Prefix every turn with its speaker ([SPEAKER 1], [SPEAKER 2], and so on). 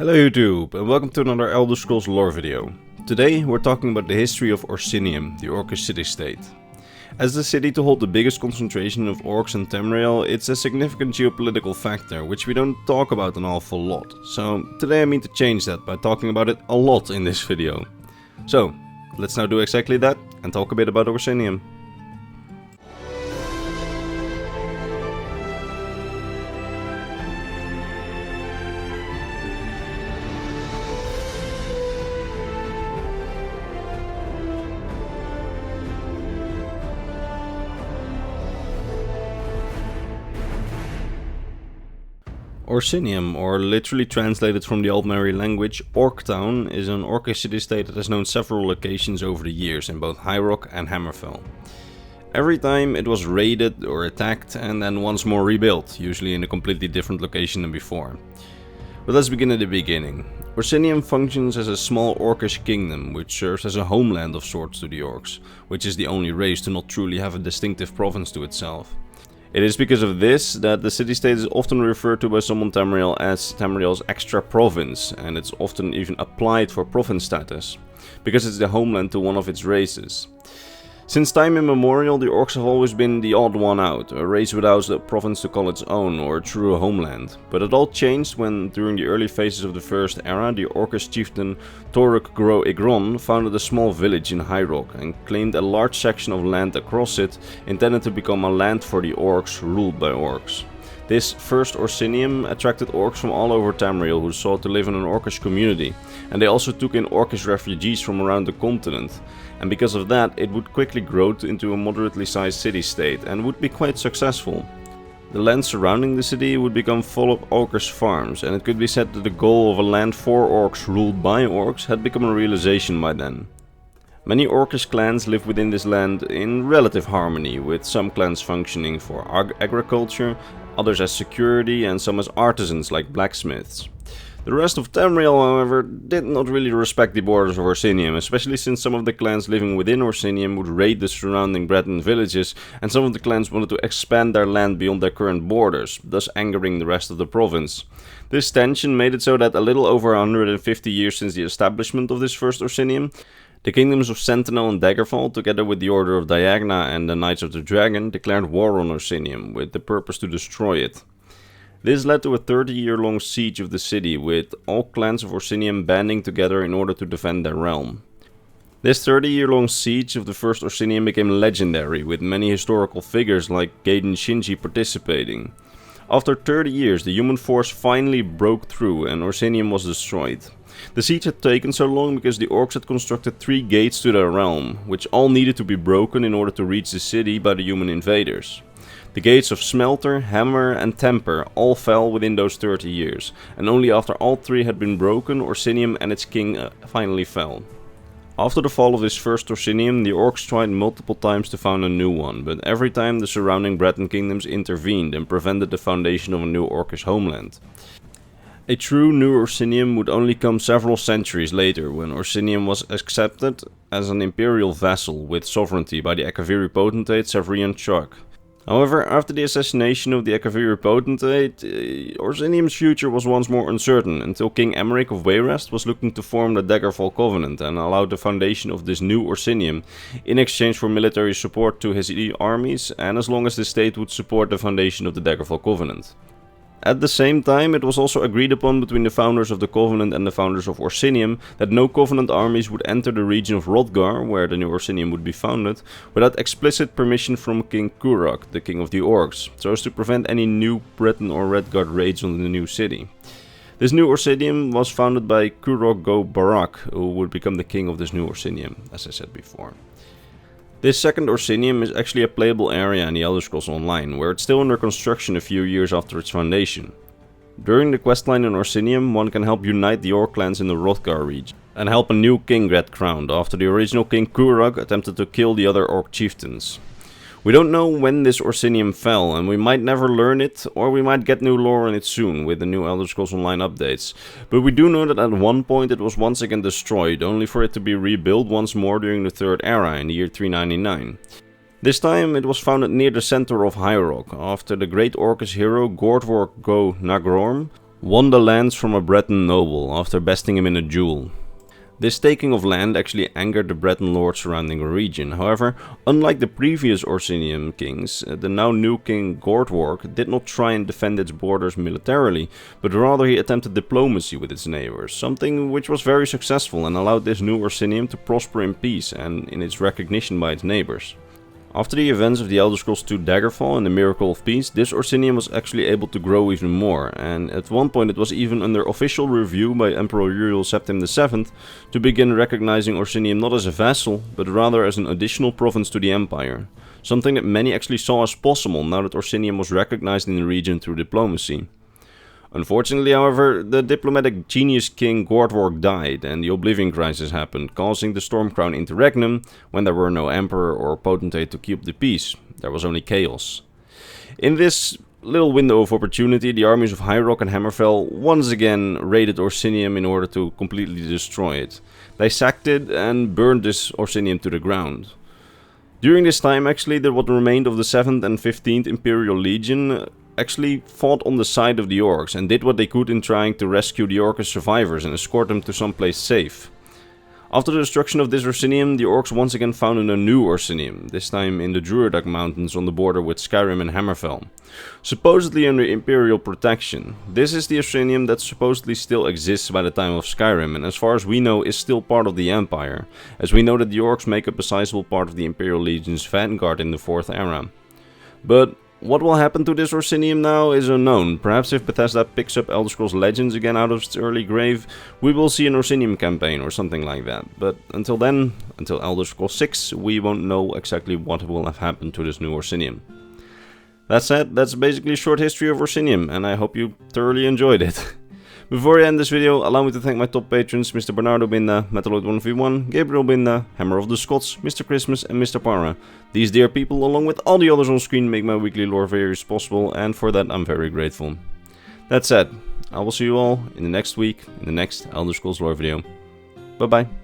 [SPEAKER 1] Hello YouTube, and welcome to another Elder Scrolls lore video. Today we're talking about the history of Orsinium, the Orcish city-state. As the city to hold the biggest concentration of Orcs in Tamriel, it's a significant geopolitical factor, which we don't talk about an awful lot. So today I mean to change that by talking about it a lot in this video. So, let's now do exactly that, and talk a bit about Orsinium. Orsinium, or literally translated from the Aldmeri language, Orktown, is an Orcish city-state that has known several locations over the years in both High Rock and Hammerfell. Every time it was raided or attacked and then once more rebuilt, usually in a completely different location than before. But let's begin at the beginning. Orsinium functions as a small Orcish kingdom, which serves as a homeland of sorts to the Orcs, which is the only race to not truly have a distinctive province to itself. It is because of this that the city-state is often referred to by some on Tamriel as Tamriel's extra province, and it's often even applied for province status, because it's the homeland to one of its races. Since time immemorial, the Orcs have always been the odd one out, a race without a province to call its own, or a true homeland. But it all changed when, during the early phases of the First Era, the Orcish chieftain Toruk Gro Igron founded a small village in High Rock and claimed a large section of land across it, intended to become a land for the Orcs, ruled by Orcs. This first Orsinium attracted Orcs from all over Tamriel who sought to live in an Orcish community, and they also took in Orcish refugees from around the continent. And because of that, it would quickly grow into a moderately sized city-state and would be quite successful. The land surrounding the city would become full of Orcish farms, and it could be said that the goal of a land for Orcs ruled by Orcs had become a realization by then. Many Orcish clans live within this land in relative harmony, with some clans functioning for agriculture, others as security, and some as artisans like blacksmiths. The rest of Tamriel, however, did not really respect the borders of Orsinium, especially since some of the clans living within Orsinium would raid the surrounding Breton villages, and some of the clans wanted to expand their land beyond their current borders, thus angering the rest of the province. This tension made it so that a little over 150 years since the establishment of this first Orsinium, the kingdoms of Sentinel and Daggerfall, together with the Order of Diagna and the Knights of the Dragon, declared war on Orsinium, with the purpose to destroy it. This led to a 30-year-long siege of the city, with all clans of Orsinium banding together in order to defend their realm. This 30-year-long siege of the first Orsinium became legendary, with many historical figures like Gaiden Shinji participating. After 30 years, the human force finally broke through and Orsinium was destroyed. The siege had taken so long because the Orcs had constructed 3 gates to their realm, which all needed to be broken in order to reach the city by the human invaders. The gates of Smelter, Hammer and Temper all fell within those 30 years, and only after all 3 had been broken, Orsinium and its king finally fell. After the fall of this first Orsinium, the Orcs tried multiple times to found a new one, but every time the surrounding Breton kingdoms intervened and prevented the foundation of a new Orcish homeland. A true new Orsinium would only come several centuries later, when Orsinium was accepted as an Imperial vassal with sovereignty by the Akaviri potentate Severian Chuk. However, after the assassination of the Akaviri potentate, Orsinium's future was once more uncertain, until King Emeric of Wayrest was looking to form the Daggerfall Covenant and allowed the foundation of this new Orsinium in exchange for military support to his armies, and as long as the state would support the foundation of the Daggerfall Covenant. At the same time, it was also agreed upon between the founders of the Covenant and the founders of Orsinium that no Covenant armies would enter the region of Hrothgar, where the new Orsinium would be founded, without explicit permission from King Kurok, the king of the Orcs, so as to prevent any new Breton or Redguard raids on the new city. This new Orsinium was founded by Kurok Go Barak, who would become the king of this new Orsinium, as I said before. This second Orsinium is actually a playable area in the Elder Scrolls Online, where it's still under construction a few years after its foundation. During the questline in Orsinium, one can help unite the Orc clans in the Hrothgar region, and help a new king get crowned after the original King Kurok attempted to kill the other Orc chieftains. We don't know when this Orsinium fell, and we might never learn it, or we might get new lore on it soon with the new Elder Scrolls Online updates. But we do know that at one point it was once again destroyed, only for it to be rebuilt once more during the Third Era in the year 399. This time it was founded near the center of High Rock, after the great Orcish hero Gordvork Go Nagrorm won the lands from a Breton noble after besting him in a duel. This taking of land actually angered the Breton lords surrounding the region. However, unlike the previous Orsinium kings, the now new king Gortwark did not try and defend its borders militarily, but rather he attempted diplomacy with its neighbors, something which was very successful and allowed this new Orsinium to prosper in peace and in its recognition by its neighbors. After the events of the Elder Scrolls II Daggerfall and the Miracle of Peace, this Orsinium was actually able to grow even more, and at one point it was even under official review by Emperor Uriel Septim VII to begin recognizing Orsinium not as a vassal, but rather as an additional province to the Empire. Something that many actually saw as possible now that Orsinium was recognized in the region through diplomacy. Unfortunately, however, the diplomatic genius king Gortwark died and the Oblivion Crisis happened, causing the Stormcrown Interregnum when there were no emperor or potentate to keep the peace. There was only chaos. In this little window of opportunity, the armies of High Rock and Hammerfell once again raided Orsinium in order to completely destroy it. They sacked it and burned this Orsinium to the ground. During this time, actually, what remained of the 7th and 15th Imperial Legion actually fought on the side of the Orcs and did what they could in trying to rescue the Orcish survivors and escort them to someplace safe. After the destruction of this Orsinium, the Orcs once again founded a new Orsinium, this time in the Druidic Mountains on the border with Skyrim and Hammerfell, supposedly under Imperial protection. This is the Orsinium that supposedly still exists by the time of Skyrim and as far as we know is still part of the Empire, as we know that the Orcs make up a sizable part of the Imperial Legion's vanguard in the 4th era. But what will happen to this Orsinium now is unknown. Perhaps if Bethesda picks up Elder Scrolls Legends again out of its early grave, we will see an Orsinium campaign or something like that. But until then, until Elder Scrolls 6, we won't know exactly what will have happened to this new Orsinium. That said, that's basically a short history of Orsinium, and I hope you thoroughly enjoyed it. Before I end this video, allow me to thank my top patrons, Mr. Bernardo Binda, Metaloid1v1, Gabriel Binda, Hammer of the Scots, Mr. Christmas and Mr. Para. These dear people, along with all the others on screen, make my weekly lore videos possible, and for that I'm very grateful. That said, I will see you all in the next week, in the next Elder Scrolls lore video. Bye bye.